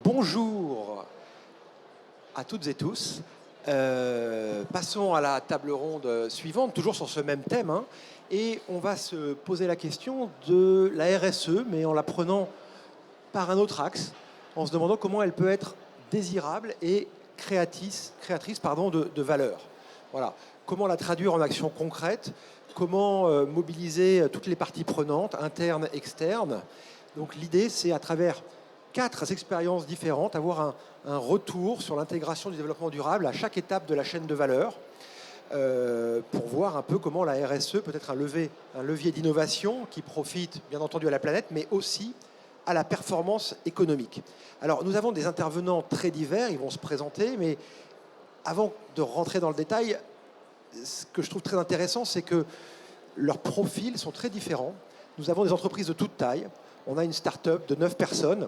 Bonjour à toutes et tous. Passons à la table ronde suivante, toujours sur ce même thème, hein, et on va se poser la question de la RSE, mais en la prenant par un autre axe, en se demandant comment elle peut être désirable et créatrice de valeur. Voilà. Comment la traduire en action concrète, comment mobiliser toutes les parties prenantes, internes, externes. Donc l'idée, c'est à travers 4 expériences différentes, avoir un retour sur l'intégration du développement durable à chaque étape de la chaîne de valeur, pour voir un peu comment la RSE peut être un levier d'innovation qui profite bien entendu à la planète, mais aussi à la performance économique. Alors nous avons des intervenants très divers, ils vont se présenter, mais avant de rentrer dans le détail, ce que je trouve très intéressant, c'est que leurs profils sont très différents. Nous avons des entreprises de toute taille. On a une start-up de 9 personnes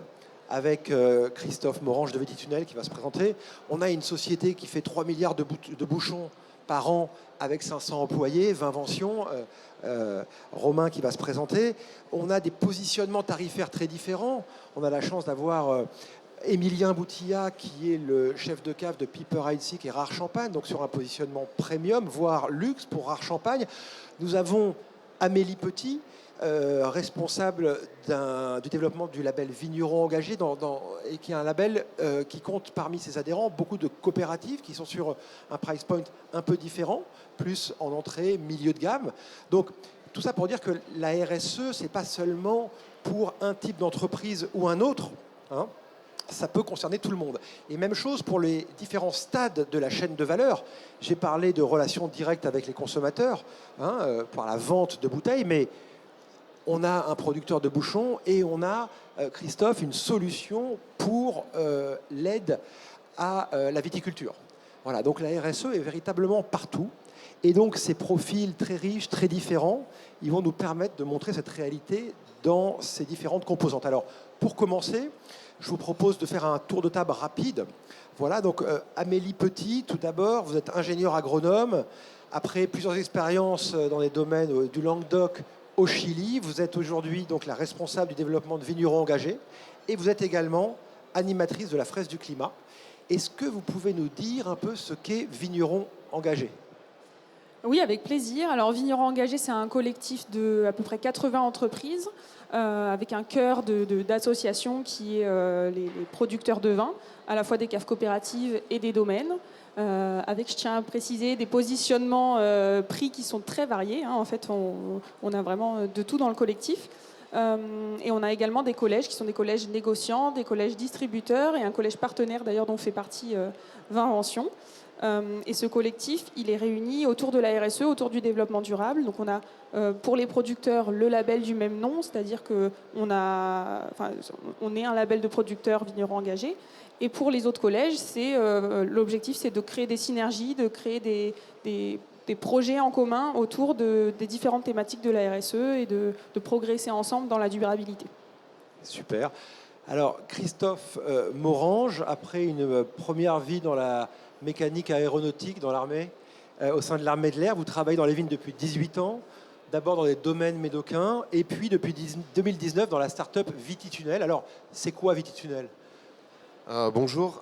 avec Christophe Morange de Vititunnel qui va se présenter. On a une société qui fait 3 milliards de bouchons par an avec 500 employés, 20 inventions. Romain qui va se présenter. On a des positionnements tarifaires très différents. On a la chance d'avoir Émilien Boutillat, qui est le chef de cave de Piper Heidsieck et Rare Champagne, donc sur un positionnement premium, voire luxe pour Rare Champagne. Nous avons Amélie Petit, responsable du développement du label Vigneron Engagé, et qui est un label qui compte parmi ses adhérents beaucoup de coopératives qui sont sur un price point un peu différent, plus en entrée, milieu de gamme. Donc tout ça pour dire que la RSE, ce n'est pas seulement pour un type d'entreprise ou un autre, hein. Ça peut concerner tout le monde. Et même chose pour les différents stades de la chaîne de valeur. J'ai parlé de relations directes avec les consommateurs, hein, par la vente de bouteilles, mais on a un producteur de bouchons et on a, Christophe, une solution pour l'aide à la viticulture. Voilà, donc la RSE est véritablement partout. Et donc ces profils très riches, très différents, ils vont nous permettre de montrer cette réalité dans ces différentes composantes. Alors, pour commencer, je vous propose de faire un tour de table rapide. Voilà, donc Amélie Petit, tout d'abord, vous êtes ingénieure agronome. Après plusieurs expériences dans les domaines du Languedoc au Chili, vous êtes aujourd'hui donc la responsable du développement de Vigneron Engagé et vous êtes également animatrice de la Fraise du Climat. Est-ce que vous pouvez nous dire un peu ce qu'est Vigneron Engagé ? Oui, avec plaisir. Alors, Vigneron Engagé, c'est un collectif de à peu près 80 entreprises, avec un cœur d'association qui est les producteurs de vin, à la fois des caves coopératives et des domaines, avec, je tiens à préciser, des positionnements prix qui sont très variés, hein. En fait, on a vraiment de tout dans le collectif. Et on a également des collèges qui sont des collèges négociants, des collèges distributeurs et un collège partenaire d'ailleurs dont fait partie 20 inventions. Et ce collectif, il est réuni autour de la RSE, autour du développement durable. Donc on a pour les producteurs le label du même nom, c'est-à-dire qu'on est un label de producteurs vignerons engagés. Et pour les autres collèges, l'objectif, c'est de créer des synergies, de créer des projets en commun autour des différentes thématiques de la RSE et de progresser ensemble dans la durabilité. Super. Alors, Christophe Morange, après une première vie dans la mécanique aéronautique dans l'armée, au sein de l'armée de l'air, vous travaillez dans les vignes depuis 18 ans, d'abord dans les domaines médocains, et puis depuis 2019 dans la start-up Vititunnel. Alors, c'est quoi Vititunnel ? Bonjour,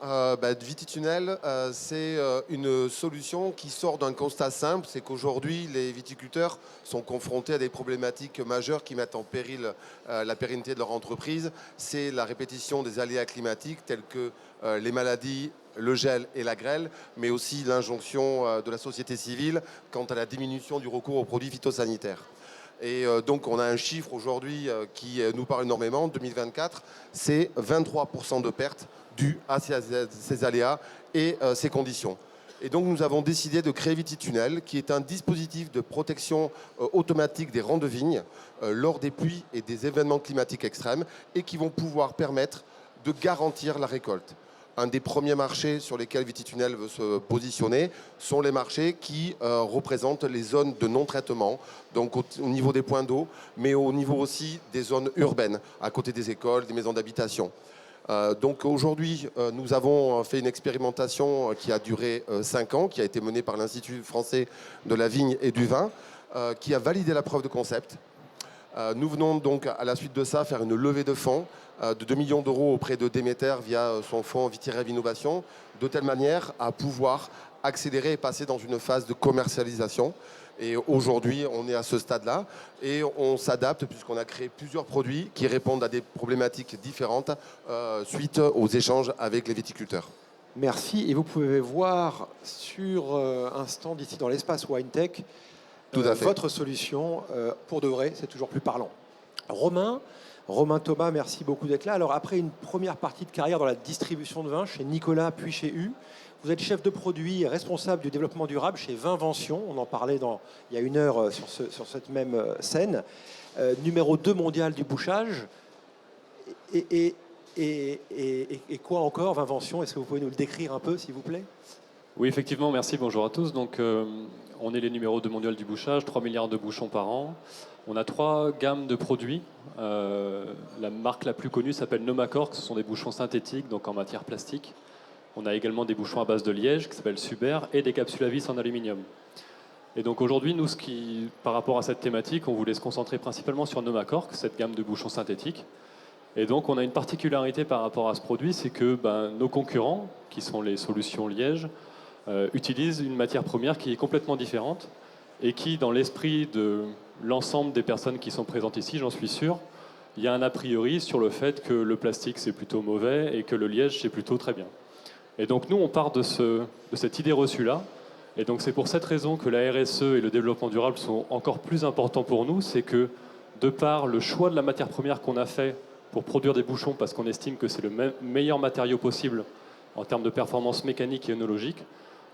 Vititunnel, c'est une solution qui sort d'un constat simple, c'est qu'aujourd'hui les viticulteurs sont confrontés à des problématiques majeures qui mettent en péril la pérennité de leur entreprise. C'est la répétition des aléas climatiques tels que les maladies, le gel et la grêle, mais aussi l'injonction de la société civile quant à la diminution du recours aux produits phytosanitaires. Et donc on a un chiffre aujourd'hui qui nous parle énormément. En 2024, c'est 23% de pertes dues à ces aléas et ces conditions. Et donc nous avons décidé de créer Vititunnel, qui est un dispositif de protection automatique des rangs de vignes lors des pluies et des événements climatiques extrêmes et qui vont pouvoir permettre de garantir la récolte. Un des premiers marchés sur lesquels Vititunnel veut se positionner sont les marchés qui représentent les zones de non-traitement, donc au niveau des points d'eau, mais au niveau aussi des zones urbaines, à côté des écoles, des maisons d'habitation. Donc aujourd'hui, nous avons fait une expérimentation qui a duré 5 ans, qui a été menée par l'Institut français de la vigne et du vin, qui a validé la preuve de concept. Nous venons donc à la suite de ça faire une levée de fonds de 2 millions d'euros auprès de Déméter via son fonds Vitirev Innovation, de telle manière à pouvoir accélérer et passer dans une phase de commercialisation. Et aujourd'hui, on est à ce stade-là et on s'adapte puisqu'on a créé plusieurs produits qui répondent à des problématiques différentes suite aux échanges avec les viticulteurs. Merci. Et vous pouvez voir sur un stand ici dans l'espace WineTech Tout à fait. votre solution pour de vrai, c'est toujours plus parlant. Romain Thomas, merci beaucoup d'être là. Alors après une première partie de carrière dans la distribution de vin chez Nicolas puis chez U, vous êtes chef de produit et responsable du développement durable chez Vinvention. On en parlait il y a une heure sur cette même scène. Numéro 2 mondial du bouchage. Et quoi encore, Vinvention? Est-ce que vous pouvez nous le décrire un peu, s'il vous plaît? Oui, effectivement, merci, bonjour à tous. Donc, on est les numéros 2 mondial du bouchage, 3 milliards de bouchons par an. On a 3 gammes de produits. La marque la plus connue s'appelle Nomacork, ce sont des bouchons synthétiques, donc en matière plastique. On a également des bouchons à base de liège qui s'appellent Suber et des capsules à vis en aluminium. Et donc aujourd'hui, nous, par rapport à cette thématique, on voulait se concentrer principalement sur Nomacork, cette gamme de bouchons synthétiques. Et donc on a une particularité par rapport à ce produit, c'est que nos concurrents, qui sont les solutions liège, utilisent une matière première qui est complètement différente et qui, dans l'esprit de l'ensemble des personnes qui sont présentes ici, j'en suis sûr, il y a un a priori sur le fait que le plastique c'est plutôt mauvais et que le liège c'est plutôt très bien. Et donc nous on part de cette idée reçue-là, et donc c'est pour cette raison que la RSE et le développement durable sont encore plus importants pour nous, c'est que de par le choix de la matière première qu'on a fait pour produire des bouchons, parce qu'on estime que c'est le meilleur matériau possible en termes de performance mécanique et œnologique,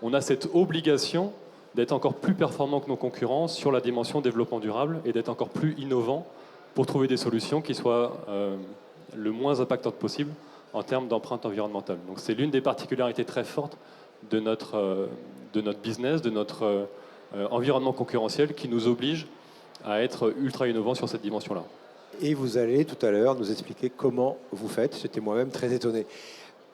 on a cette obligation d'être encore plus performant que nos concurrents sur la dimension développement durable et d'être encore plus innovant pour trouver des solutions qui soient le moins impactantes possible en termes d'empreinte environnementale. Donc c'est l'une des particularités très fortes de notre business, de notre environnement concurrentiel qui nous oblige à être ultra innovant sur cette dimension-là. Et vous allez tout à l'heure nous expliquer comment vous faites. J'étais moi-même très étonné.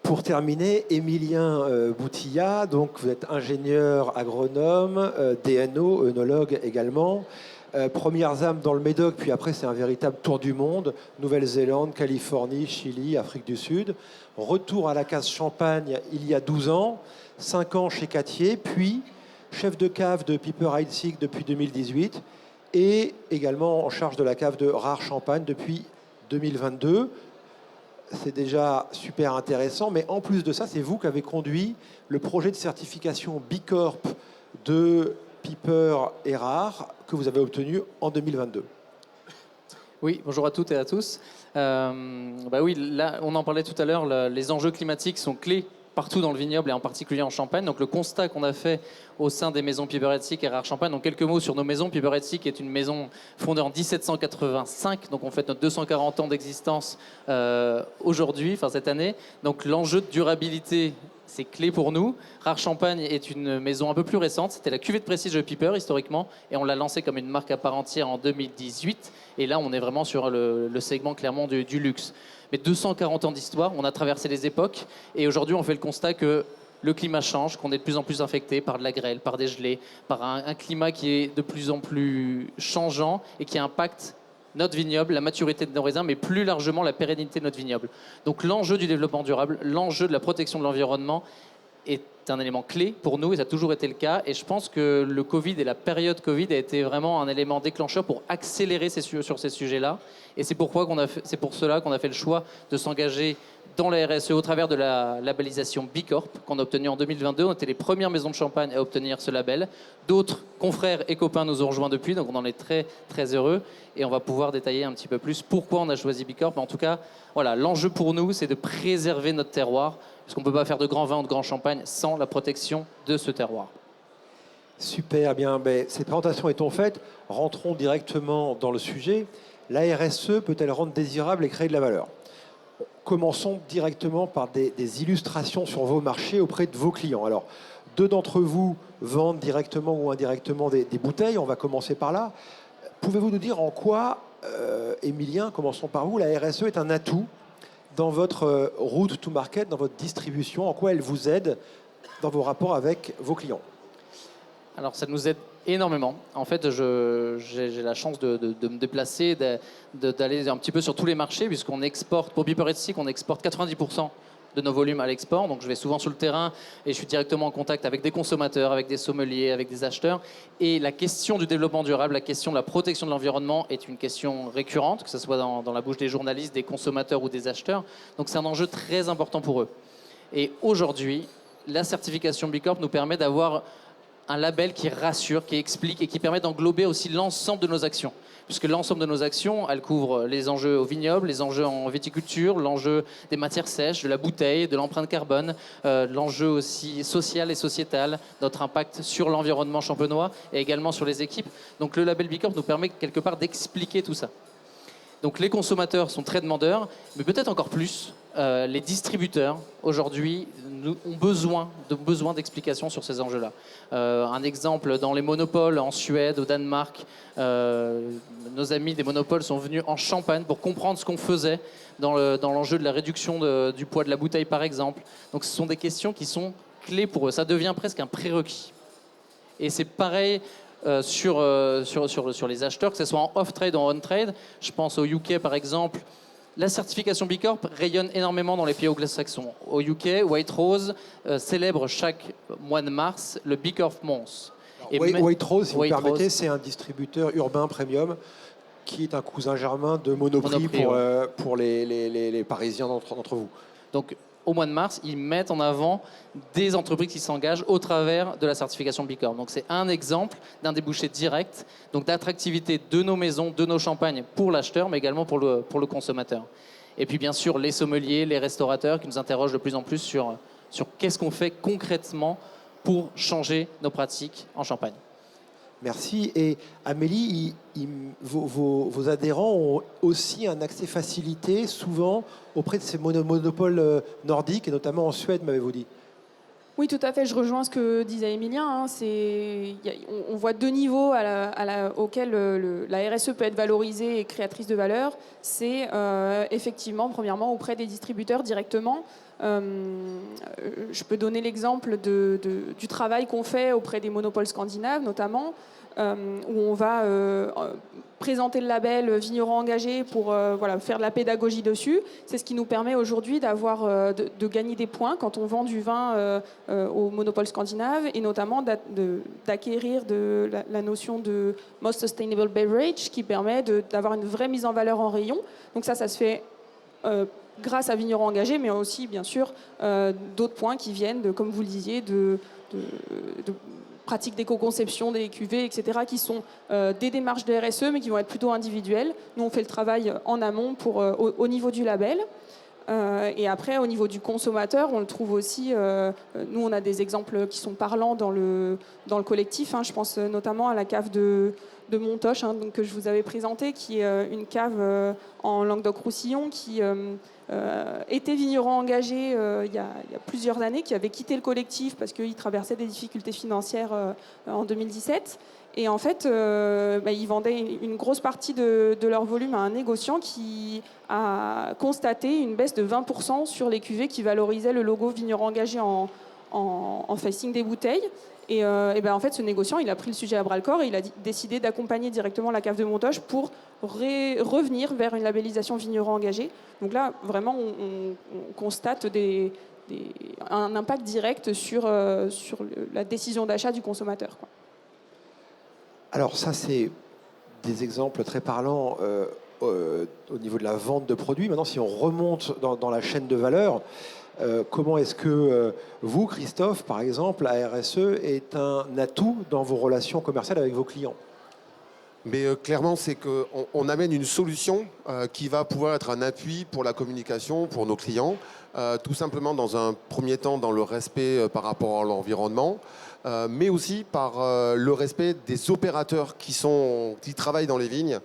Pour terminer, Émilien Boutillat, donc vous êtes ingénieur agronome, DNO, œnologue également. Premières âmes dans le Médoc, puis après c'est un véritable tour du monde. Nouvelle-Zélande, Californie, Chili, Afrique du Sud. Retour à la case Champagne il y a 12 ans, 5 ans chez Cattier, puis chef de cave de Piper Heidsieck depuis 2018 et également en charge de la cave de Rare Champagne depuis 2022. C'est déjà super intéressant, mais en plus de ça, c'est vous qui avez conduit le projet de certification Bicorp de Piper et Rare que vous avez obtenu en 2022. Oui, bonjour à toutes et à tous. Oui, là, on en parlait tout à l'heure, les enjeux climatiques sont clés partout dans le vignoble et en particulier en Champagne. Donc le constat qu'on a fait au sein des maisons Piper Heidsieck et Rare Champagne, donc quelques mots sur nos maisons. Piper Heidsieck est une maison fondée en 1785, donc on fête notre 240 ans d'existence aujourd'hui, enfin cette année. Donc l'enjeu de durabilité, c'est clé pour nous. Rare Champagne est une maison un peu plus récente. C'était la cuvée de prestige de Piper historiquement et on l'a lancée comme une marque à part entière en 2018. Et là, on est vraiment sur le segment clairement du luxe. Mais 240 ans d'histoire, on a traversé les époques et aujourd'hui, on fait le constat que le climat change, qu'on est de plus en plus infecté par de la grêle, par des gelées, par un climat qui est de plus en plus changeant et qui impacte notre vignoble, la maturité de nos raisins, mais plus largement la pérennité de notre vignoble. Donc l'enjeu du développement durable, l'enjeu de la protection de l'environnement est un élément clé pour nous et ça a toujours été le cas. Et je pense que le Covid et la période Covid a été vraiment un élément déclencheur pour accélérer sur ces sujets-là. Et c'est pour cela qu'on a fait le choix de s'engager dans la RSE au travers de la labellisation Bicorp qu'on a obtenue en 2022. On était les premières maisons de champagne à obtenir ce label. D'autres confrères et copains nous ont rejoints depuis, donc on en est très, très heureux. Et on va pouvoir détailler un petit peu plus pourquoi on a choisi Bicorp. En tout cas, voilà, l'enjeu pour nous, c'est de préserver notre terroir, parce qu'on ne peut pas faire de grands vins ou de grands champagnes sans la protection de ce terroir. Super, bien. Cette présentation étant faite, rentrons directement dans le sujet. La RSE peut-elle rendre désirable et créer de la valeur? Commençons directement par des illustrations sur vos marchés auprès de vos clients. Alors, 2 d'entre vous vendent directement ou indirectement des bouteilles. On va commencer par là. Pouvez-vous nous dire en quoi, Émilien, commençons par vous, la RSE est un atout dans votre route to market, dans votre distribution? En quoi elle vous aide dans vos rapports avec vos clients? Alors ça nous aide énormément. En fait, j'ai la chance de me déplacer, d'aller un petit peu sur tous les marchés, puisqu'on exporte, pour Beeper Ethic, on exporte 90% de nos volumes à l'export. Donc je vais souvent sur le terrain et je suis directement en contact avec des consommateurs, avec des sommeliers, avec des acheteurs. Et la question du développement durable, la question de la protection de l'environnement est une question récurrente, que ce soit dans la bouche des journalistes, des consommateurs ou des acheteurs. Donc c'est un enjeu très important pour eux. Et aujourd'hui, la certification B Corp nous permet d'avoir un label qui rassure, qui explique et qui permet d'englober aussi l'ensemble de nos actions. Puisque l'ensemble de nos actions, elles couvrent les enjeux au vignoble, les enjeux en viticulture, l'enjeu des matières sèches, de la bouteille, de l'empreinte carbone, l'enjeu aussi social et sociétal, notre impact sur l'environnement champenois et également sur les équipes. Donc le label B Corp nous permet quelque part d'expliquer tout ça. Donc les consommateurs sont très demandeurs, mais peut-être encore plus, les distributeurs aujourd'hui ont besoin d'explications sur ces enjeux-là. Un exemple, dans les monopoles en Suède, au Danemark, nos amis des monopoles sont venus en Champagne pour comprendre ce qu'on faisait dans l'enjeu de la réduction du poids de la bouteille, par exemple. Donc ce sont des questions qui sont clés pour eux. Ça devient presque un prérequis. Et c'est pareil sur les acheteurs, que ce soit en off-trade ou en on-trade. Je pense au UK, par exemple. La certification B Corp rayonne énormément dans les pays anglo-saxons. Au UK, White Rose célèbre chaque mois de mars le B Corp Month. White Rose, si vous me White permettez, Rose. c'est un distributeur urbain premium qui est un cousin germain de Monoprix, Monoprix, pour les Parisiens d'entre vous. Donc, au mois de mars, ils mettent en avant des entreprises qui s'engagent au travers de la certification B Corp. Donc, c'est un exemple d'un débouché direct, donc d'attractivité de nos maisons, de nos champagnes pour l'acheteur, mais également pour le consommateur. Et puis, bien sûr, les sommeliers, les restaurateurs qui nous interrogent de plus en plus sur qu'est-ce qu'on fait concrètement pour changer nos pratiques en Champagne. Merci. Et Amélie, vos adhérents ont aussi un accès facilité, souvent, auprès de ces monopoles nordiques, et notamment en Suède, m'avez-vous dit? Oui, tout à fait. Je rejoins ce que disait Émilien. On voit deux niveaux auxquels la RSE peut être valorisée et créatrice de valeur. C'est effectivement, premièrement, auprès des distributeurs directement. Je peux donner l'exemple du travail qu'on fait auprès des monopoles scandinaves, notamment, où on va présenter le label vigneron engagé pour faire de la pédagogie dessus. C'est ce qui nous permet aujourd'hui de gagner des points quand on vend du vin au monopole scandinave, et notamment d'acquérir la notion de Most Sustainable Beverage, qui permet d'avoir une vraie mise en valeur en rayon. Donc ça se fait grâce à vigneron engagé, mais aussi bien sûr d'autres points qui viennent, comme vous le disiez, de pratiques d'éco-conception des cuvées, etc., qui sont des démarches de RSE, mais qui vont être plutôt individuelles. Nous, on fait le travail en amont au niveau du label. Et après, au niveau du consommateur, on le trouve aussi. Nous, on a des exemples qui sont parlants dans le collectif. Je pense notamment à la cave de Montoche, donc, que je vous avais présentée, qui est une cave en Languedoc-Roussillon qui était vigneron engagé il y a plusieurs années, qui avait quitté le collectif parce qu'il traversait des difficultés financières en 2017. Et en fait, ils vendaient une grosse partie de leur volume à un négociant qui a constaté une baisse de 20% sur les cuvées qui valorisaient le logo vigneron engagé en facing des bouteilles. Et en fait, ce négociant, il a pris le sujet à bras-le-corps et il a décidé d'accompagner directement la cave de Montoche pour revenir vers une labellisation vigneron engagé. Donc là, vraiment, on constate un impact direct sur la décision d'achat du consommateur, quoi. Alors ça, c'est des exemples très parlants au niveau de la vente de produits. Maintenant, si on remonte dans la chaîne de valeur, comment est-ce que vous, Christophe, par exemple, la RSE est un atout dans vos relations commerciales avec vos clients? Mais clairement, c'est qu'on amène une solution qui va pouvoir être un appui pour la communication, pour nos clients, tout simplement dans un premier temps dans le respect par rapport à l'environnement, mais aussi par le respect des opérateurs qui travaillent dans les vignes,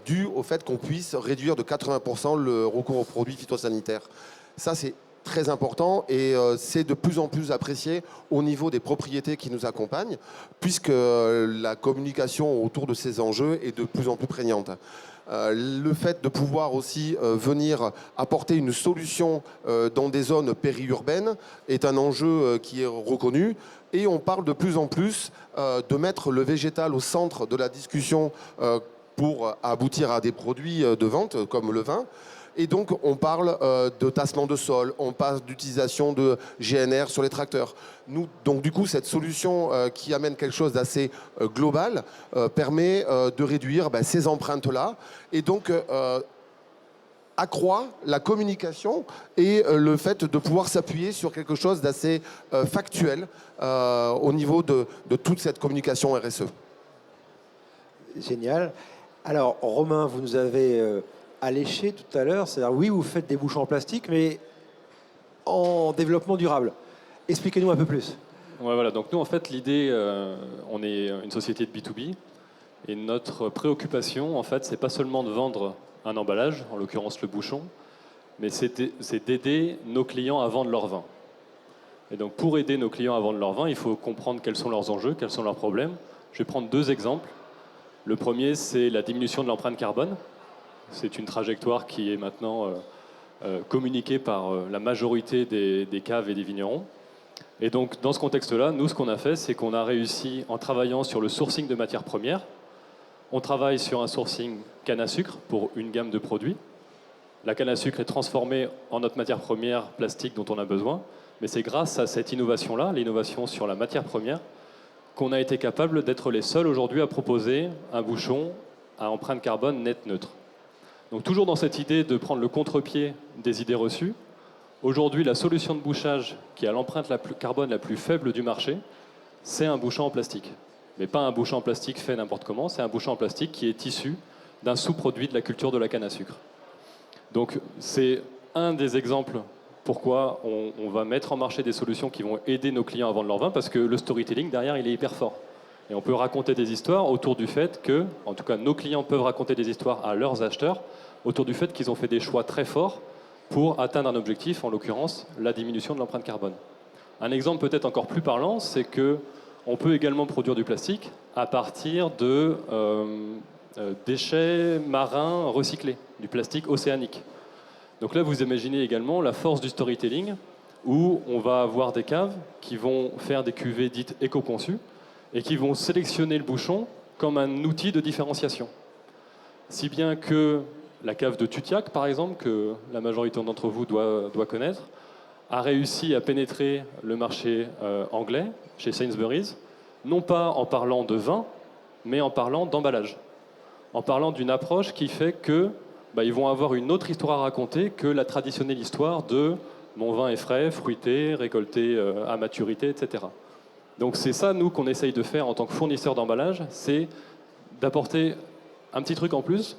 dû au fait qu'on puisse réduire de 80% le recours aux produits phytosanitaires. Ça, c'est très important et c'est de plus en plus apprécié au niveau des propriétés qui nous accompagnent, puisque la communication autour de ces enjeux est de plus en plus prégnante. Le fait de pouvoir aussi venir apporter une solution dans des zones périurbaines est un enjeu qui est reconnu. Et on parle de plus en plus de mettre le végétal au centre de la discussion pour aboutir à des produits de vente comme le vin. Et donc on parle de tassement de sol, on parle d'utilisation de GNR sur les tracteurs. Donc du coup, cette solution qui amène quelque chose d'assez global permet de réduire ces empreintes-là et donc accroît la communication et le fait de pouvoir s'appuyer sur quelque chose d'assez factuel au niveau de toute cette communication RSE. Génial. Alors, Romain, vous nous avez alléché tout à l'heure. C'est-à-dire, oui, vous faites des bouchons en plastique, mais en développement durable. Expliquez-nous un peu plus. Ouais, voilà. Donc nous, en fait, l'idée, on est une société de B2B. Et notre préoccupation, en fait, c'est pas seulement de vendre un emballage, en l'occurrence le bouchon, mais c'est d'aider nos clients à vendre leur vin. Et donc pour aider nos clients à vendre leur vin, il faut comprendre quels sont leurs enjeux, quels sont leurs problèmes. Je vais prendre 2 exemples. Le premier, c'est la diminution de l'empreinte carbone. C'est une trajectoire qui est maintenant communiquée par la majorité des caves et des vignerons. Et donc dans ce contexte-là, nous, ce qu'on a fait, c'est qu'on a réussi, en travaillant sur le sourcing de matières premières, on travaille sur un sourcing canne à sucre pour une gamme de produits. La canne à sucre est transformée en notre matière première plastique dont on a besoin. Mais c'est grâce à cette innovation-là, l'innovation sur la matière première, qu'on a été capable d'être les seuls aujourd'hui à proposer un bouchon à empreinte carbone net neutre. Donc toujours dans cette idée de prendre le contre-pied des idées reçues, aujourd'hui la solution de bouchage qui a l'empreinte carbone la plus faible du marché, c'est un bouchon en plastique. Mais pas un bouchon en plastique fait n'importe comment, c'est un bouchon en plastique qui est issu d'un sous-produit de la culture de la canne à sucre. Donc c'est un des exemples pourquoi on va mettre en marché des solutions qui vont aider nos clients à vendre leur vin, parce que le storytelling derrière, il est hyper fort. Et on peut raconter des histoires autour du fait que, en tout cas nos clients peuvent raconter des histoires à leurs acheteurs, autour du fait qu'ils ont fait des choix très forts pour atteindre un objectif, en l'occurrence la diminution de l'empreinte carbone. Un exemple peut-être encore plus parlant, c'est que on peut également produire du plastique à partir de déchets marins recyclés, du plastique océanique. Donc là, vous imaginez également la force du storytelling, où on va avoir des caves qui vont faire des cuvées dites éco-conçues et qui vont sélectionner le bouchon comme un outil de différenciation. Si bien que la cave de Tutiac, par exemple, que la majorité d'entre vous doit connaître, a réussi à pénétrer le marché anglais, chez Sainsbury's, non pas en parlant de vin, mais en parlant d'emballage. En parlant d'une approche qui fait que ils vont avoir une autre histoire à raconter que la traditionnelle histoire de mon vin est frais, fruité, récolté à maturité, etc. Donc c'est ça, nous, qu'on essaye de faire en tant que fournisseur d'emballage, c'est d'apporter un petit truc en plus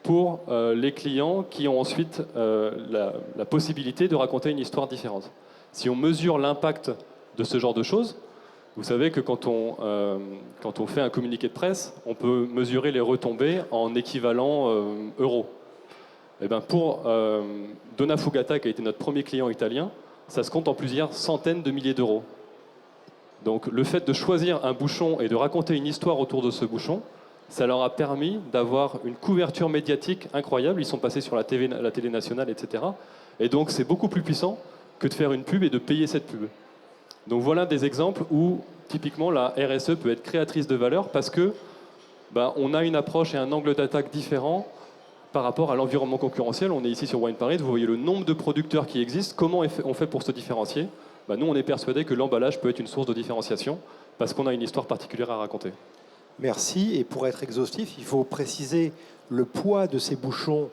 pour les clients qui ont ensuite la possibilité de raconter une histoire différente. Si on mesure l'impact de ce genre de choses, vous savez que quand on fait un communiqué de presse, on peut mesurer les retombées en équivalent euros. Et pour Donna Fugata, qui a été notre premier client italien, ça se compte en plusieurs centaines de milliers d'euros. Donc le fait de choisir un bouchon et de raconter une histoire autour de ce bouchon, ça leur a permis d'avoir une couverture médiatique incroyable. Ils sont passés sur la télé nationale, etc. Et donc c'est beaucoup plus puissant que de faire une pub et de payer cette pub. Donc voilà des exemples où typiquement la RSE peut être créatrice de valeur parce que on a une approche et un angle d'attaque différent par rapport à l'environnement concurrentiel. On est ici sur Wine Paris, vous voyez le nombre de producteurs qui existent, comment on fait pour se différencier. Nous, on est persuadé que l'emballage peut être une source de différenciation parce qu'on a une histoire particulière à raconter. Merci. Et pour être exhaustif, il faut préciser le poids de ces bouchons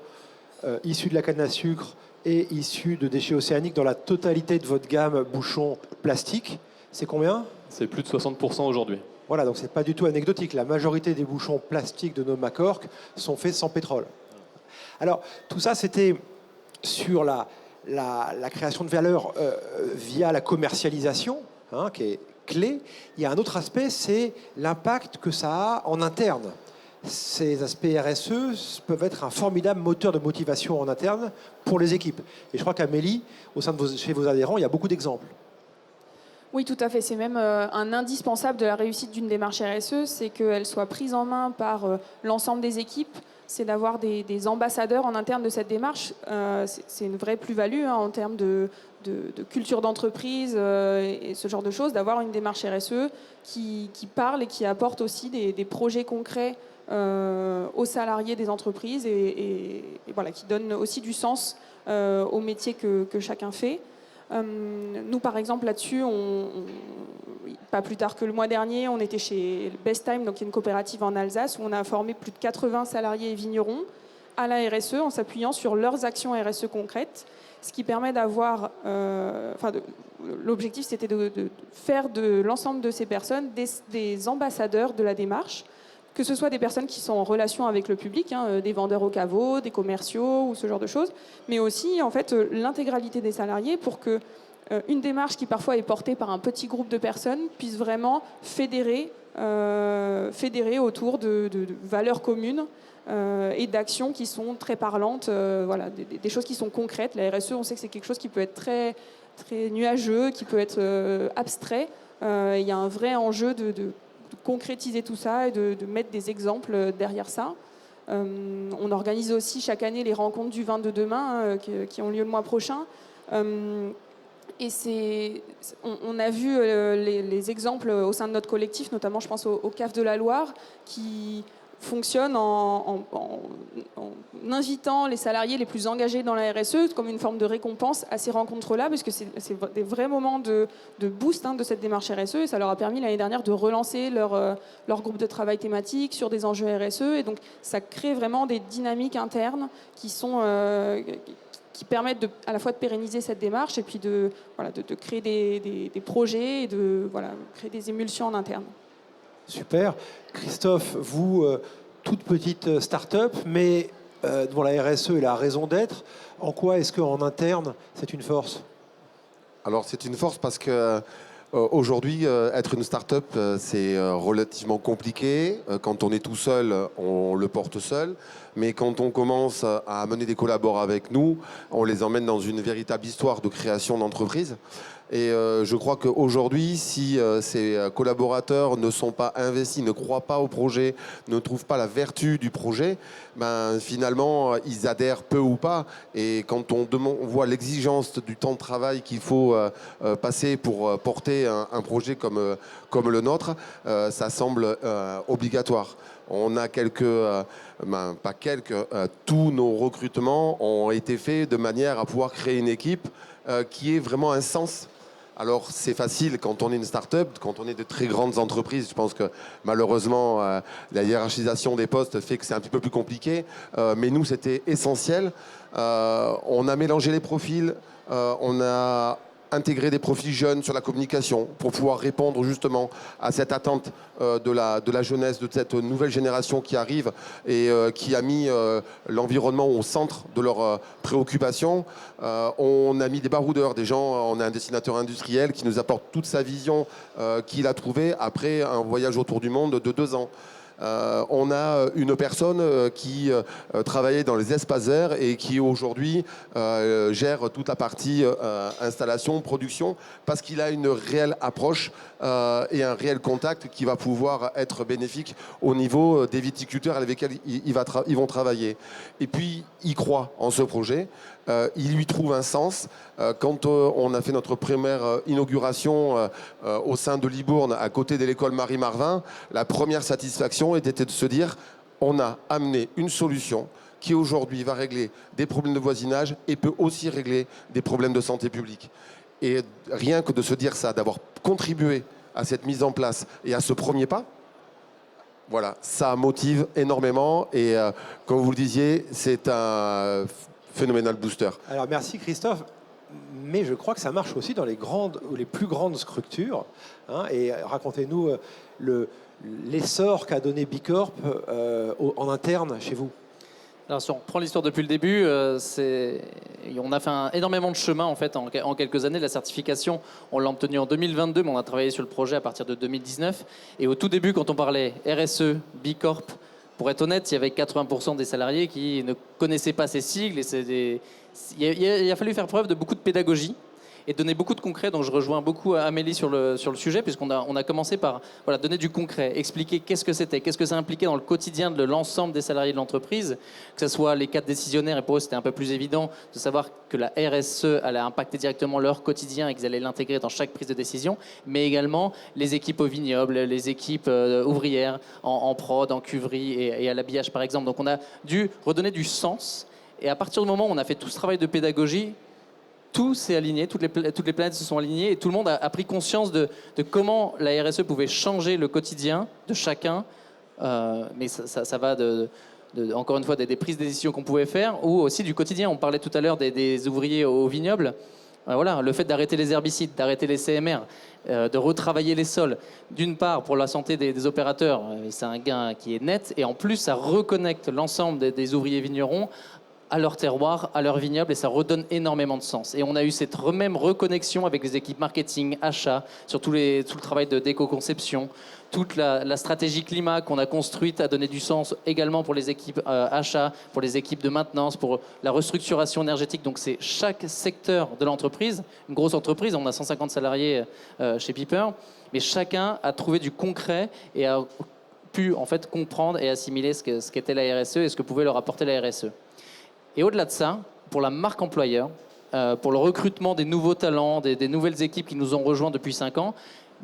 issus de la canne à sucre et issus de déchets océaniques dans la totalité de votre gamme bouchons plastique. C'est combien ? C'est plus de 60% aujourd'hui. Voilà, donc c'est pas du tout anecdotique. La majorité des bouchons plastiques de Nomacork sont faits sans pétrole. Alors, tout ça, c'était sur la création de valeur via la commercialisation, qui est clé. Il y a un autre aspect, c'est l'impact que ça a en interne. ces aspects RSE peuvent être un formidable moteur de motivation en interne pour les équipes. Et je crois qu'Amélie, chez vos adhérents, il y a beaucoup d'exemples. Oui, tout à fait. C'est même un indispensable de la réussite d'une démarche RSE, c'est qu'elle soit prise en main par l'ensemble des équipes. C'est d'avoir des ambassadeurs en interne de cette démarche. C'est une vraie plus-value en termes de culture d'entreprise et ce genre de choses, d'avoir une démarche RSE qui parle et qui apporte aussi des projets concrets aux salariés des entreprises et voilà, qui donne aussi du sens au métier que chacun fait. Nous, par exemple, là-dessus, pas plus tard que le mois dernier, on était chez Best Time, donc une coopérative en Alsace, où on a formé plus de 80 salariés et vignerons à la RSE en s'appuyant sur leurs actions RSE concrètes, ce qui permet d'avoir... l'objectif, c'était de faire de l'ensemble de ces personnes des ambassadeurs de la démarche, que ce soit des personnes qui sont en relation avec le public, des vendeurs au caveau, des commerciaux ou ce genre de choses, mais aussi en fait l'intégralité des salariés pour que une démarche qui parfois est portée par un petit groupe de personnes puisse vraiment fédérer autour de valeurs communes et d'actions qui sont très parlantes, voilà, des choses qui sont concrètes. La RSE, on sait que c'est quelque chose qui peut être très, très nuageux, qui peut être abstrait. Il y a un vrai enjeu de concrétiser tout ça et de mettre des exemples derrière ça. On organise aussi chaque année les rencontres du vin de demain qui ont lieu le mois prochain. Et on a vu les exemples au sein de notre collectif, notamment je pense au CAF de la Loire, qui fonctionne en invitant les salariés les plus engagés dans la RSE comme une forme de récompense à ces rencontres-là, parce que c'est des vrais moments de boost de cette démarche RSE, et ça leur a permis l'année dernière de relancer leur groupe de travail thématique sur des enjeux RSE, et donc ça crée vraiment des dynamiques internes qui permettent à la fois de pérenniser cette démarche et puis de créer des projets et de créer des émulsions en interne. Super. Christophe, vous, toute petite start-up, mais dont la RSE est la raison d'être, en quoi est-ce qu'en interne, c'est une force ? Alors, c'est une force parce que aujourd'hui, être une start-up, c'est relativement compliqué. Quand on est tout seul, on le porte seul. Mais quand on commence à amener des collaborateurs avec nous, on les emmène dans une véritable histoire de création d'entreprise. Et je crois qu'aujourd'hui, si ces collaborateurs ne sont pas investis, ne croient pas au projet, ne trouvent pas la vertu du projet, finalement, ils adhèrent peu ou pas. Et quand on voit l'exigence du temps de travail qu'il faut passer pour porter un projet comme le nôtre, ça semble obligatoire. On a tous nos recrutements ont été faits de manière à pouvoir créer une équipe qui ait vraiment un sens. Alors, c'est facile quand on est une start-up, quand on est de très grandes entreprises. Je pense que malheureusement, la hiérarchisation des postes fait que c'est un petit peu plus compliqué. Mais nous, c'était essentiel. On a mélangé les profils. On a intégré des profils jeunes sur la communication pour pouvoir répondre justement à cette attente de la jeunesse, de cette nouvelle génération qui arrive et qui a mis l'environnement au centre de leurs préoccupations. On a mis des baroudeurs, des gens, on a un dessinateur industriel qui nous apporte toute sa vision qu'il a trouvée après un voyage autour du monde de 2 ans. On a une personne qui travaillait dans les espaces verts et qui aujourd'hui gère toute la partie installation, production, parce qu'il a une réelle approche et un réel contact qui va pouvoir être bénéfique au niveau des viticulteurs avec lesquels ils vont travailler. Et puis, il croit en ce projet. Il lui trouve un sens. Quand on a fait notre première inauguration au sein de Libourne, à côté de l'école Marie-Marvin, la première satisfaction était de se dire on a amené une solution qui aujourd'hui va régler des problèmes de voisinage et peut aussi régler des problèmes de santé publique. Et rien que de se dire ça, d'avoir contribué à cette mise en place et à ce premier pas, voilà, ça motive énormément. Et comme vous le disiez, c'est un phénoménal booster. Alors merci Christophe, mais je crois que ça marche aussi dans les grandes ou les plus grandes structures. Et racontez-nous l'essor qu'a donné Bicorp en interne chez vous. Alors, si on reprend l'histoire depuis le début, on a fait énormément de chemin en fait en quelques années. La certification, on l'a obtenue en 2022, mais on a travaillé sur le projet à partir de 2019. Et au tout début, quand on parlait RSE, Bicorp, pour être honnête, il y avait 80% des salariés qui ne connaissaient pas ces sigles. Et il a fallu faire preuve de beaucoup de pédagogie et donner beaucoup de concret. Donc je rejoins beaucoup Amélie sur le sujet, puisqu'on a commencé par donner du concret, expliquer qu'est-ce que c'était, qu'est-ce que ça impliquait dans le quotidien de l'ensemble des salariés de l'entreprise, que ce soit les 4 décisionnaires, et pour eux c'était un peu plus évident de savoir que la RSE allait impacter directement leur quotidien et qu'ils allaient l'intégrer dans chaque prise de décision, mais également les équipes au vignoble, les équipes ouvrières en prod, en cuverie et à l'habillage par exemple. Donc on a dû redonner du sens, et à partir du moment où on a fait tout ce travail de pédagogie, tout s'est aligné, toutes les planètes se sont alignées, et tout le monde a pris conscience de comment la RSE pouvait changer le quotidien de chacun. Mais ça va encore une fois des prises de décision qu'on pouvait faire, ou aussi du quotidien. On parlait tout à l'heure des ouvriers au vignoble. Voilà, le fait d'arrêter les herbicides, d'arrêter les CMR, de retravailler les sols, d'une part pour la santé des opérateurs, c'est un gain qui est net, et en plus ça reconnecte l'ensemble des ouvriers vignerons à leur terroir, à leur vignoble, et ça redonne énormément de sens. Et on a eu cette même reconnexion avec les équipes marketing, achat, sur tout le travail de d'éco-conception, toute la stratégie climat qu'on a construite a donné du sens également pour les équipes achat, pour les équipes de maintenance, pour la restructuration énergétique. Donc c'est chaque secteur de l'entreprise, une grosse entreprise, on a 150 salariés chez Piper, mais chacun a trouvé du concret et a pu en fait comprendre et assimiler ce qu'était la RSE et ce que pouvait leur apporter la RSE. Et au-delà de ça, pour la marque employeur, pour le recrutement des nouveaux talents, des nouvelles équipes qui nous ont rejoints depuis 5 ans,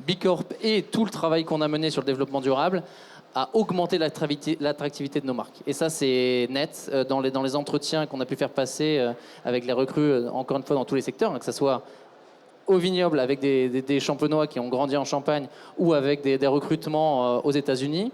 Bicorp et tout le travail qu'on a mené sur le développement durable a augmenté l'attractivité de nos marques. Et ça, c'est net dans les entretiens qu'on a pu faire passer avec les recrues, encore une fois, dans tous les secteurs, que ce soit au vignoble avec des champenois qui ont grandi en Champagne ou avec des recrutements aux États-Unis.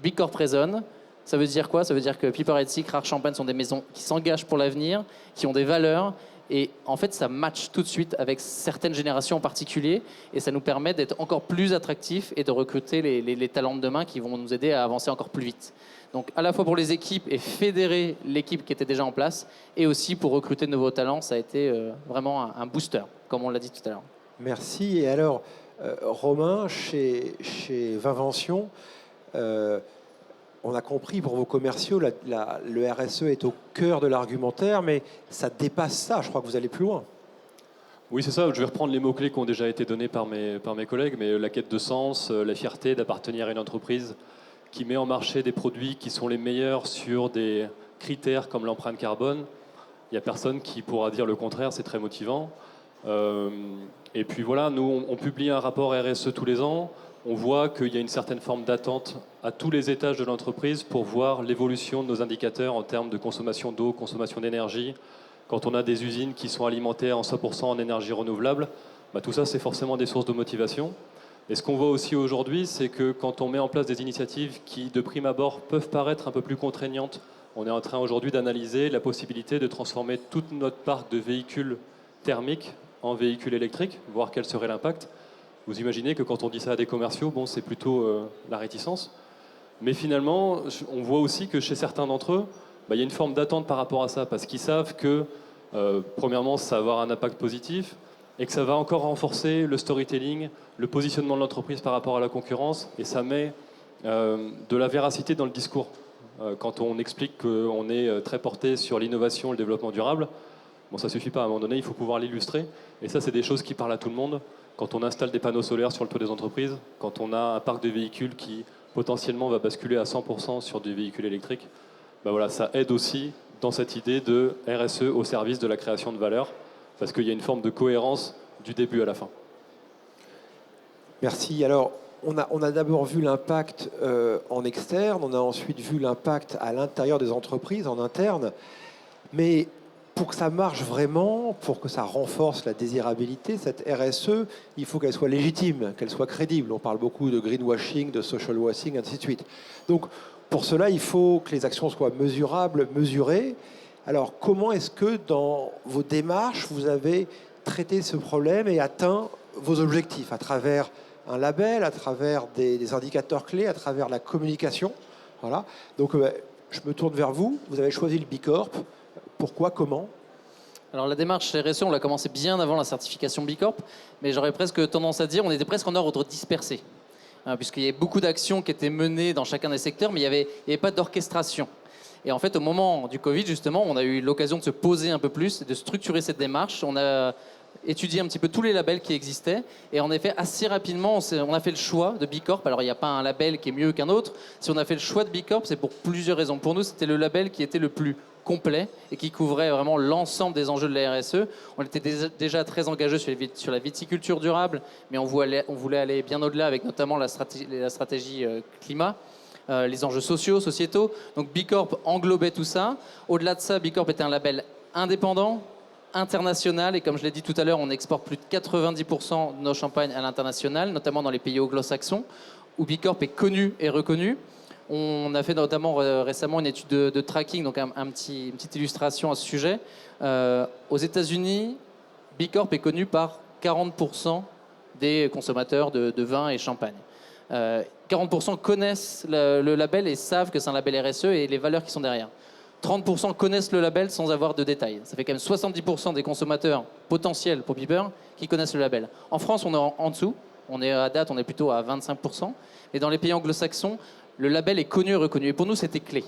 Bicorp résonne. Ça veut dire quoi? Ça veut dire que Piper & Six, Rare Champagne sont des maisons qui s'engagent pour l'avenir, qui ont des valeurs. Et en fait, ça match tout de suite avec certaines générations en particulier. Et ça nous permet d'être encore plus attractifs et de recruter les talents de demain qui vont nous aider à avancer encore plus vite. Donc à la fois pour les équipes et fédérer l'équipe qui était déjà en place, et aussi pour recruter de nouveaux talents, ça a été vraiment un booster, comme on l'a dit tout à l'heure. Merci. Et alors, Romain, chez Vinvention, on a compris pour vos commerciaux, le RSE est au cœur de l'argumentaire, mais ça dépasse ça. Je crois que vous allez plus loin. Oui, c'est ça. Je vais reprendre les mots-clés qui ont déjà été donnés par mes collègues, mais la quête de sens, la fierté d'appartenir à une entreprise qui met en marché des produits qui sont les meilleurs sur des critères comme l'empreinte carbone. Il n'y a personne qui pourra dire le contraire, c'est très motivant. Et puis voilà, nous, on publie un rapport RSE tous les ans. On voit qu'il y a une certaine forme d'attente à tous les étages de l'entreprise pour voir l'évolution de nos indicateurs en termes de consommation d'eau, consommation d'énergie. Quand on a des usines qui sont alimentées en 100% en énergie renouvelable, tout ça, c'est forcément des sources de motivation. Et ce qu'on voit aussi aujourd'hui, c'est que quand on met en place des initiatives qui, de prime abord, peuvent paraître un peu plus contraignantes, on est en train aujourd'hui d'analyser la possibilité de transformer toute notre parc de véhicules thermiques en véhicules électriques, voir quel serait l'impact. Vous imaginez que quand on dit ça à des commerciaux, c'est plutôt la réticence. Mais finalement, on voit aussi que chez certains d'entre eux, il y a une forme d'attente par rapport à ça, parce qu'ils savent que, premièrement, ça va avoir un impact positif, et que ça va encore renforcer le storytelling, le positionnement de l'entreprise par rapport à la concurrence, et ça met de la véracité dans le discours. Quand on explique qu'on est très porté sur l'innovation et le développement durable, ça ne suffit pas. À un moment donné, il faut pouvoir l'illustrer. Et ça, c'est des choses qui parlent à tout le monde. Quand on installe des panneaux solaires sur le toit des entreprises, quand on a un parc de véhicules qui potentiellement va basculer à 100% sur des véhicules électriques, ça aide aussi dans cette idée de RSE au service de la création de valeur, parce qu'il y a une forme de cohérence du début à la fin. Merci. Alors, on a d'abord vu l'impact en externe, on a ensuite vu l'impact à l'intérieur des entreprises, en interne, mais pour que ça marche vraiment, pour que ça renforce la désirabilité, cette RSE, il faut qu'elle soit légitime, qu'elle soit crédible. On parle beaucoup de greenwashing, de social washing, ainsi de suite. Donc, pour cela, il faut que les actions soient mesurables, mesurées. Alors, comment est-ce que dans vos démarches, vous avez traité ce problème et atteint vos objectifs à travers un label, à travers des indicateurs clés, à travers la communication? Voilà. Donc, je me tourne vers vous. Vous avez choisi le Bicorp. Pourquoi? Comment? Alors la démarche RSE, on l'a commencé bien avant la certification Bicorp, mais j'aurais presque tendance à dire on était presque en ordre dispersé. puisqu'il y avait beaucoup d'actions qui étaient menées dans chacun des secteurs, mais il n'y avait pas d'orchestration. Et en fait, au moment du Covid, justement, on a eu l'occasion de se poser un peu plus, de structurer cette démarche. On a étudié un petit peu tous les labels qui existaient. Et en effet, assez rapidement, on a fait le choix de B Corp. Alors, il n'y a pas un label qui est mieux qu'un autre. Si on a fait le choix de B Corp, c'est pour plusieurs raisons. Pour nous, c'était le label qui était le plus complet et qui couvrait vraiment l'ensemble des enjeux de la RSE. On était déjà très engagés sur la viticulture durable, mais on voulait aller bien au-delà avec notamment la stratégie climat. Les enjeux sociaux, sociétaux. Donc B Corp englobait tout ça. Au-delà de ça, B Corp était un label indépendant, international, et comme je l'ai dit tout à l'heure, on exporte plus de 90% de nos champagnes à l'international, notamment dans les pays anglo-saxons, où B Corp est connu et reconnu. On a fait notamment récemment une étude de tracking, donc une petite illustration à ce sujet. Aux États-Unis, B Corp est connu par 40% des consommateurs de vin et champagne. 40% connaissent le label et savent que c'est un label RSE et les valeurs qui sont derrière. 30% connaissent le label sans avoir de détails. Ça fait quand même 70% des consommateurs potentiels pour Piper qui connaissent le label. En France, on est en dessous. On est plutôt à 25%. Et dans les pays anglo-saxons, le label est connu et reconnu. Et pour nous, c'était clé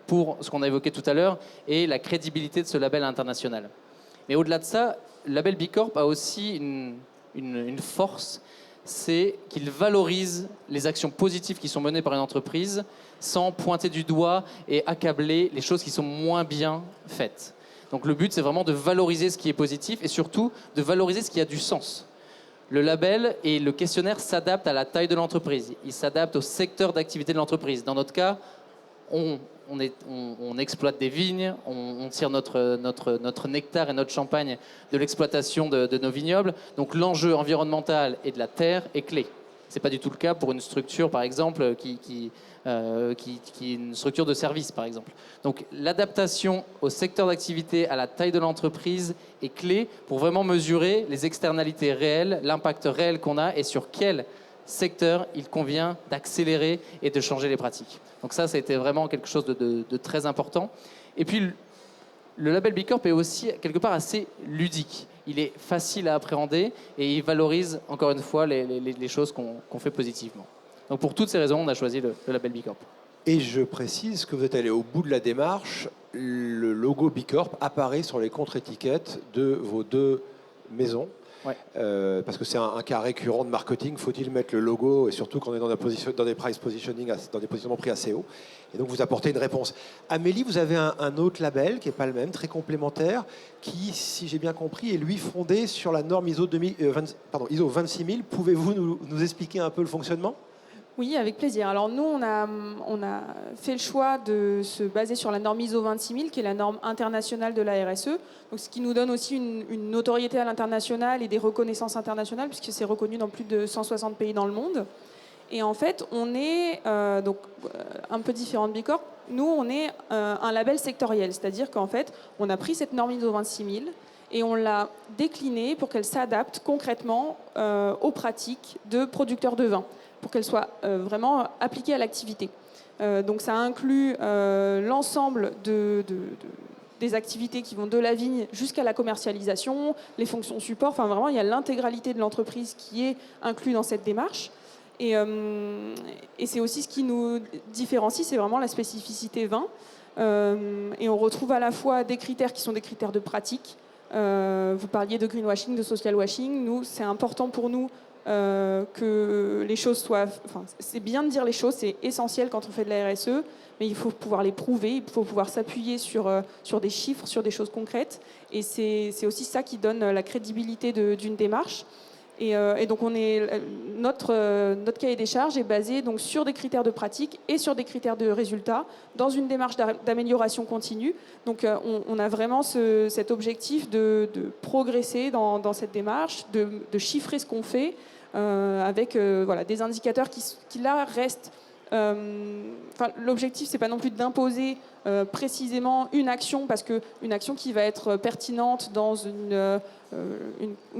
pour ce qu'on a évoqué tout à l'heure et la crédibilité de ce label international. Mais au-delà de ça, le label B Corp a aussi une force, c'est qu'il valorise les actions positives qui sont menées par une entreprise sans pointer du doigt et accabler les choses qui sont moins bien faites. Donc le but, c'est vraiment de valoriser ce qui est positif et surtout de valoriser ce qui a du sens. Le label et le questionnaire s'adaptent à la taille de l'entreprise. Ils s'adaptent au secteur d'activité de l'entreprise. Dans notre cas, on exploite des vignes, on tire notre nectar et notre champagne de l'exploitation de nos vignobles. Donc l'enjeu environnemental et de la terre est clé. Ce n'est pas du tout le cas pour une structure, par exemple, qui est une structure de service, par exemple. Donc l'adaptation au secteur d'activité, à la taille de l'entreprise est clé pour vraiment mesurer les externalités réelles, l'impact réel qu'on a et sur quel secteur il convient d'accélérer et de changer les pratiques. Donc ça a été vraiment quelque chose de très important. Et puis le label B Corp est aussi quelque part assez ludique. Il est facile à appréhender et il valorise encore une fois les choses qu'on fait positivement. Donc pour toutes ces raisons, on a choisi le label B Corp. Et je précise que vous êtes allé au bout de la démarche. Le logo B Corp apparaît sur les contre-étiquettes de vos deux maisons. Ouais. Parce que c'est un cas récurrent de marketing, faut-il mettre le logo, et surtout quand on est dans des price positioning, dans des positionnements prix assez hauts. Et donc vous apportez une réponse. Amélie, vous avez un autre label qui n'est pas le même, très complémentaire, qui, si j'ai bien compris, est lui fondé sur la norme ISO 26000. Pouvez-vous nous expliquer un peu le fonctionnement ? Oui, avec plaisir. Alors nous, on a fait le choix de se baser sur la norme ISO 26000, qui est la norme internationale de la RSE, donc ce qui nous donne aussi une notoriété à l'international et des reconnaissances internationales, puisque c'est reconnu dans plus de 160 pays dans le monde. Et en fait, on est donc un peu différent de B Corp. Nous, on est un label sectoriel, c'est-à-dire qu'en fait, on a pris cette norme ISO 26000 et on l'a déclinée pour qu'elle s'adapte concrètement aux pratiques de producteurs de vin, pour qu'elle soit vraiment appliquée à l'activité. Donc ça inclut l'ensemble des activités qui vont de la vigne jusqu'à la commercialisation, les fonctions support, enfin vraiment il y a l'intégralité de l'entreprise qui est inclue dans cette démarche. Et c'est aussi ce qui nous différencie, c'est vraiment la spécificité vin. Et on retrouve à la fois des critères qui sont des critères de pratique. Vous parliez de greenwashing, de social washing. Nous, c'est important pour nous que les choses soient... Enfin, c'est bien de dire les choses, c'est essentiel quand on fait de la RSE, mais il faut pouvoir les prouver, il faut pouvoir s'appuyer sur des chiffres, sur des choses concrètes. Et c'est aussi ça qui donne la crédibilité d'une démarche. Et donc notre cahier des charges est basé donc sur des critères de pratique et sur des critères de résultats dans une démarche d'amélioration continue. Donc on a vraiment cet objectif de progresser dans cette démarche, de chiffrer ce qu'on fait avec des indicateurs qui là restent. L'objectif, c'est pas non plus d'imposer précisément une action, parce qu'une action qui va être pertinente dans une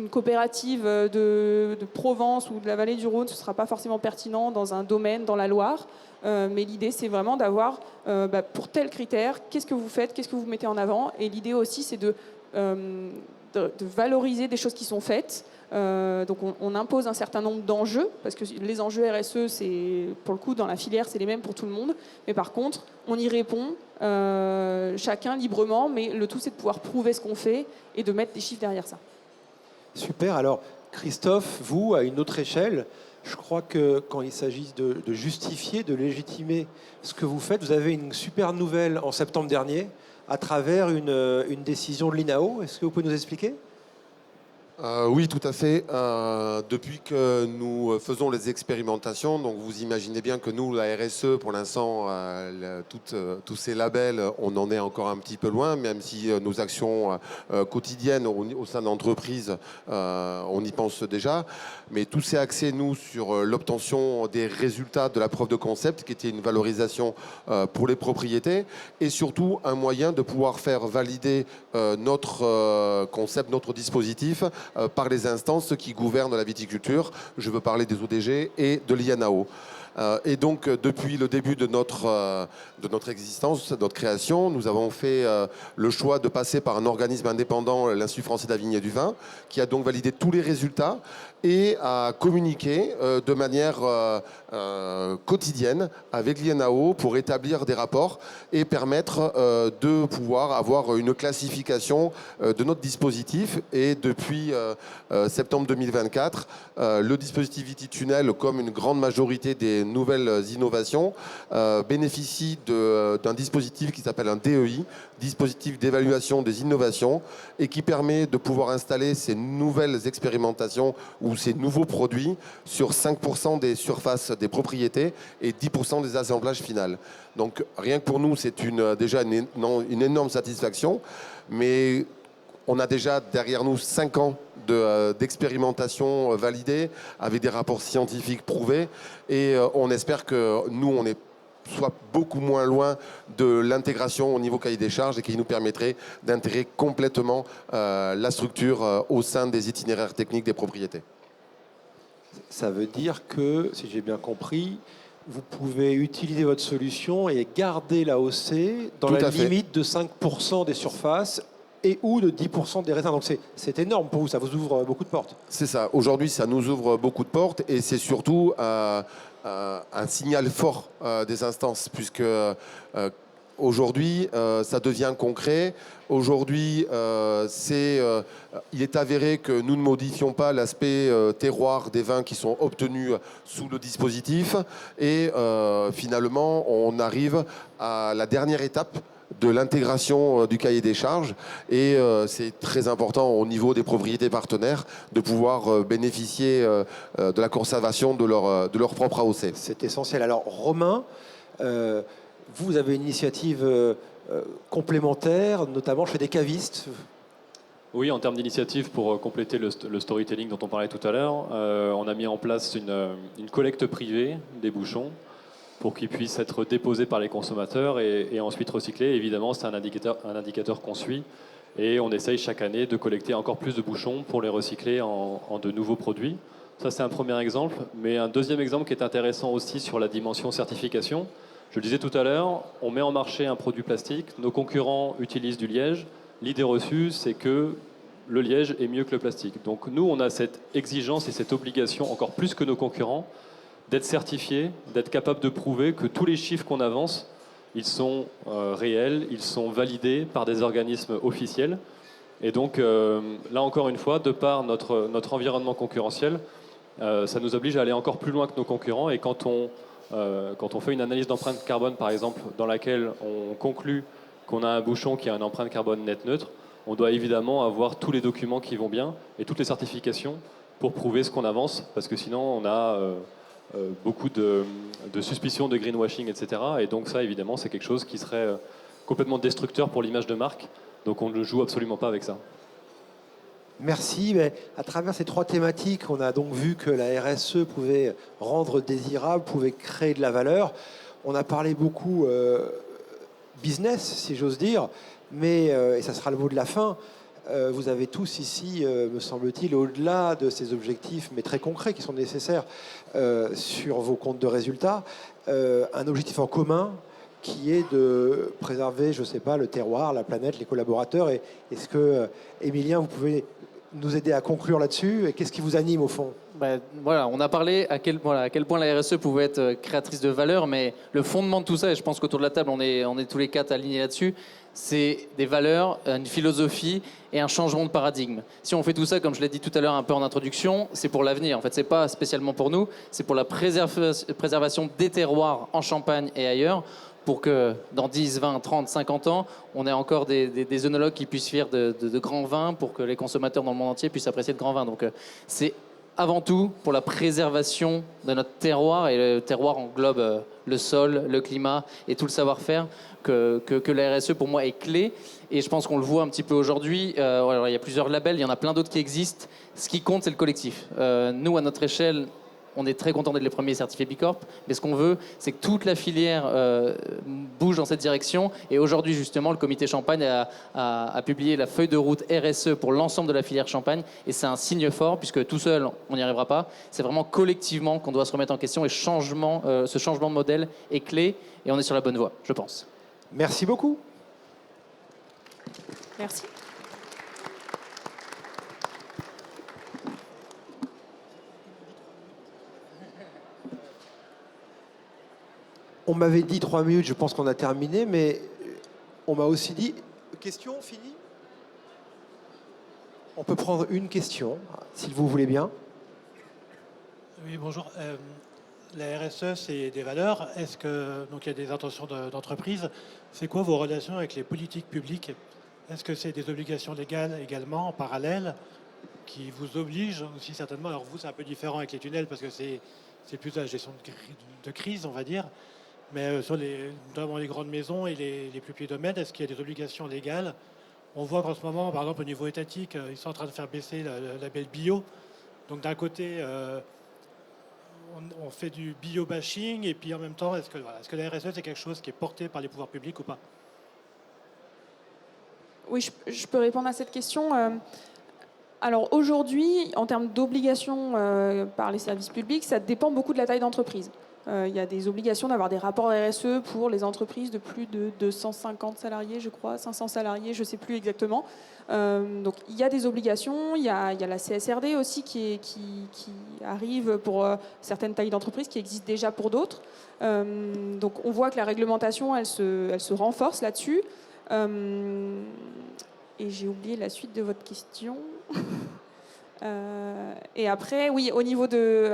coopérative de Provence ou de la vallée du Rhône, ce ne sera pas forcément pertinent dans un domaine, dans la Loire. Mais l'idée, c'est vraiment d'avoir, pour tel critère, qu'est-ce que vous faites, qu'est-ce que vous mettez en avant. Et l'idée aussi, c'est de valoriser des choses qui sont faites, Donc on impose un certain nombre d'enjeux, parce que les enjeux RSE, c'est, pour le coup, dans la filière, c'est les mêmes pour tout le monde. Mais par contre, on y répond chacun librement, mais le tout, c'est de pouvoir prouver ce qu'on fait et de mettre des chiffres derrière ça. Super. Alors, Christophe, vous, à une autre échelle, je crois que quand il s'agit de justifier, de légitimer ce que vous faites, vous avez une super nouvelle en septembre dernier à travers une décision de l'INAO. Est-ce que vous pouvez nous expliquer ? Oui, tout à fait. Depuis que nous faisons les expérimentations, donc vous imaginez bien que nous, la RSE, pour l'instant, tous ces labels, on en est encore un petit peu loin, même si nos actions quotidiennes au sein d'entreprises, on y pense déjà. Mais tout s'est axé, nous, sur l'obtention des résultats de la preuve de concept, qui était une valorisation pour les propriétés, et surtout un moyen de pouvoir faire valider notre concept, notre dispositif, par les instances qui gouvernent la viticulture. Je veux parler des ODG et de l'INAO. Et donc, depuis le début de notre existence, de notre création, nous avons fait le choix de passer par un organisme indépendant, l'Institut français de la vigne et du vin, qui a donc validé tous les résultats et a communiqué de manière quotidienne avec l'INAO pour établir des rapports et permettre de pouvoir avoir une classification de notre dispositif. Et depuis septembre 2024, le dispositif Vititunnel, comme une grande majorité des nouvelles innovations, bénéficie d'un dispositif qui s'appelle un DEI, dispositif d'évaluation des innovations, et qui permet de pouvoir installer ces nouvelles expérimentations ou ces nouveaux produits sur 5% des surfaces des propriétés et 10% des assemblages finaux. Donc rien que pour nous, c'est déjà une énorme satisfaction, mais on a déjà derrière nous 5 ans d'expérimentation validée, avec des rapports scientifiques prouvés, et on espère que nous, on soit beaucoup moins loin de l'intégration au niveau cahier des charges et qui nous permettrait d'intégrer complètement la structure au sein des itinéraires techniques des propriétés. Ça veut dire que, si j'ai bien compris, vous pouvez utiliser votre solution et garder l'AOC dans la limite de 5% des surfaces et ou de 10% des raisins. Donc c'est énorme pour vous, ça vous ouvre beaucoup de portes. C'est ça. Aujourd'hui, ça nous ouvre beaucoup de portes et c'est surtout un signal fort des instances, puisque aujourd'hui, ça devient concret. Aujourd'hui, il est avéré que nous ne modifions pas l'aspect terroir des vins qui sont obtenus sous le dispositif. Et finalement, on arrive à la dernière étape de l'intégration du cahier des charges. Et c'est très important au niveau des propriétés partenaires de pouvoir bénéficier de la conservation de leur propre AOC. C'est essentiel. Alors, Romain, vous avez une initiative complémentaire, notamment chez des cavistes. Oui, en termes d'initiative, pour compléter le storytelling dont on parlait tout à l'heure, on a mis en place une collecte privée des bouchons pour qu'ils puissent être déposés par les consommateurs et ensuite recyclés. Évidemment, c'est un indicateur qu'on suit et on essaye chaque année de collecter encore plus de bouchons pour les recycler en de nouveaux produits. Ça, c'est un premier exemple. Mais un deuxième exemple qui est intéressant aussi sur la dimension certification. Je le disais tout à l'heure, on met en marché un produit plastique, nos concurrents utilisent du liège. L'idée reçue, c'est que le liège est mieux que le plastique. Donc nous, on a cette exigence et cette obligation, encore plus que nos concurrents, d'être certifiés, d'être capable de prouver que tous les chiffres qu'on avance, ils sont réels, ils sont validés par des organismes officiels. Et donc, là encore une fois, de par notre environnement concurrentiel, ça nous oblige à aller encore plus loin que nos concurrents. Et quand on fait une analyse d'empreinte carbone, par exemple, dans laquelle on conclut qu'on a un bouchon qui a une empreinte carbone net neutre, on doit évidemment avoir tous les documents qui vont bien et toutes les certifications pour prouver ce qu'on avance, parce que sinon on a beaucoup de suspicions de greenwashing, etc. Et donc ça, évidemment, c'est quelque chose qui serait complètement destructeur pour l'image de marque. Donc on ne joue absolument pas avec ça. Merci. Mais à travers ces 3 thématiques, on a donc vu que la RSE pouvait rendre désirable, pouvait créer de la valeur. On a parlé beaucoup business, si j'ose dire, mais, et ça sera le mot de la fin, vous avez tous ici, me semble-t-il, au-delà de ces objectifs, mais très concrets, qui sont nécessaires sur vos comptes de résultats, un objectif en commun qui est de préserver, je ne sais pas, le terroir, la planète, les collaborateurs. Et est-ce que, Émilien, vous pouvez nous aider à conclure là-dessus? Et qu'est-ce qui vous anime au fond? Voilà, on a parlé à quel point la RSE pouvait être créatrice de valeur, mais le fondement de tout ça, et je pense qu'autour de la table, on est tous les quatre alignés là-dessus, c'est des valeurs, une philosophie et un changement de paradigme. Si on fait tout ça, comme je l'ai dit tout à l'heure un peu en introduction, c'est pour l'avenir. En fait, c'est pas spécialement pour nous, c'est pour la préservation des terroirs en Champagne et ailleurs, pour que dans 10, 20, 30, 50 ans, on ait encore des œnologues qui puissent faire de grands vins, pour que les consommateurs dans le monde entier puissent apprécier de grands vins. Donc c'est avant tout pour la préservation de notre terroir, et le terroir englobe le sol, le climat et tout le savoir-faire, que la RSE pour moi est clé. Et je pense qu'on le voit un petit peu aujourd'hui. Alors, il y a plusieurs labels, il y en a plein d'autres qui existent. Ce qui compte, c'est le collectif. Nous, à notre échelle, on est très content d'être les premiers certifiés B Corp, mais ce qu'on veut, c'est que toute la filière bouge dans cette direction. Et aujourd'hui, justement, le comité Champagne a publié la feuille de route RSE pour l'ensemble de la filière Champagne. Et c'est un signe fort, puisque tout seul, on n'y arrivera pas. C'est vraiment collectivement qu'on doit se remettre en question. Et ce changement de modèle est clé. Et on est sur la bonne voie, je pense. Merci beaucoup. Merci. On m'avait dit 3 minutes, je pense qu'on a terminé, mais on m'a aussi dit... Question, fini? On peut prendre une question, si vous voulez bien. Oui, bonjour. La RSE, c'est des valeurs. Est-ce que, donc il y a des intentions d'entreprise. C'est quoi vos relations avec les politiques publiques? Est-ce que c'est des obligations légales également, en parallèle, qui vous obligent aussi certainement? Alors vous, c'est un peu différent avec les tunnels, parce que c'est plus la gestion de crise, on va dire. Mais sur notamment les grandes maisons et les plus petits domaines, est-ce qu'il y a des obligations légales? On voit qu'en ce moment, par exemple, au niveau étatique, ils sont en train de faire baisser le label bio. Donc d'un côté, on fait du bio-bashing, et puis en même temps, est-ce que la RSE, c'est quelque chose qui est porté par les pouvoirs publics ou pas? Oui, je peux répondre à cette question. Alors aujourd'hui, en termes d'obligations par les services publics, ça dépend beaucoup de la taille d'entreprise. Il y a des obligations d'avoir des rapports RSE pour les entreprises de plus de 250 salariés, je crois, 500 salariés, je ne sais plus exactement. Donc il y a des obligations, il y a la CSRD aussi qui arrive pour certaines tailles d'entreprises, qui existe déjà pour d'autres. Donc on voit que la réglementation, elle se renforce là-dessus. Et j'ai oublié la suite de votre question. Et après, oui, au niveau de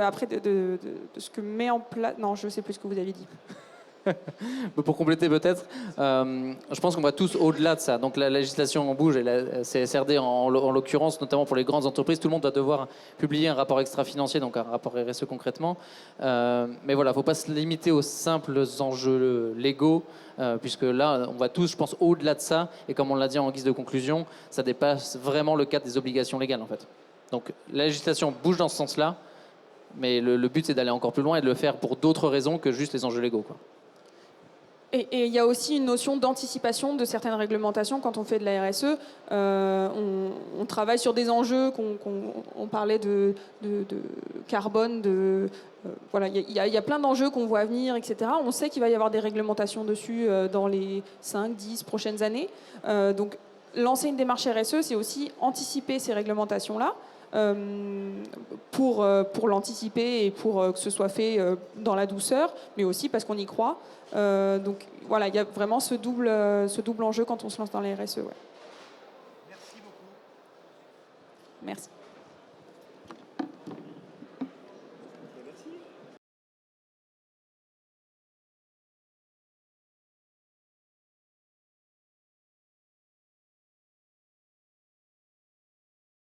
ce que met en place... Non, je ne sais plus ce que vous avez dit. Pour compléter peut-être, je pense qu'on va tous au-delà de ça. Donc la législation en bouge, et la CSRD en l'occurrence, notamment pour les grandes entreprises, tout le monde doit devoir publier un rapport extra-financier, donc un rapport RSE concrètement. Mais voilà, il ne faut pas se limiter aux simples enjeux légaux, puisque là, on va tous, je pense, au-delà de ça. Et comme on l'a dit en guise de conclusion, ça dépasse vraiment le cadre des obligations légales, en fait. Donc la législation bouge dans ce sens-là, mais le but, c'est d'aller encore plus loin et de le faire pour d'autres raisons que juste les enjeux légaux, quoi. Et il y a aussi une notion d'anticipation de certaines réglementations quand on fait de la RSE. On travaille sur des enjeux, on parlait de carbone, voilà, il y a plein d'enjeux qu'on voit venir, etc. On sait qu'il va y avoir des réglementations dessus dans les 5-10 prochaines années. Donc lancer une démarche RSE, c'est aussi anticiper ces réglementations-là. Pour l'anticiper et pour que ce soit fait dans la douceur, mais aussi parce qu'on y croit. Donc voilà, il y a vraiment ce double enjeu quand on se lance dans la RSE. Ouais. Merci beaucoup. Merci.